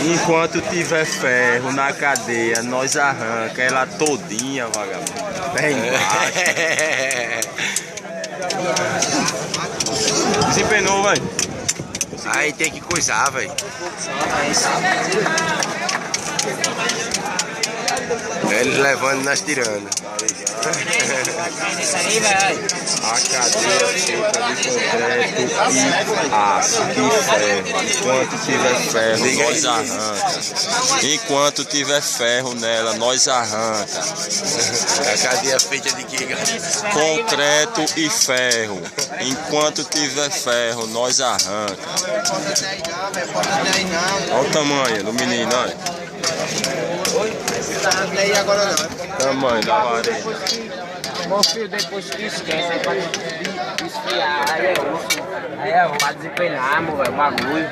Enquanto tiver ferro na cadeia, nós arranca ela todinha, vagabundo. Até embaixo. Desempenou, velho. Aí tem que coisar, velho. Ele levando e nós tirando. A cadeia feita de concreto e aço e ferro. Enquanto tiver ferro, nós arranca. Enquanto tiver ferro nela, nós arranca. A cadeia feita de quê, galera? Concreto e ferro. Enquanto tiver ferro, nós arranca. Olha o tamanho do menino, olha. Tamanho da vareta. Meu filho, depois que esquece, aí pra esfriar, aí é pra desempenhar, velho, o bagulho.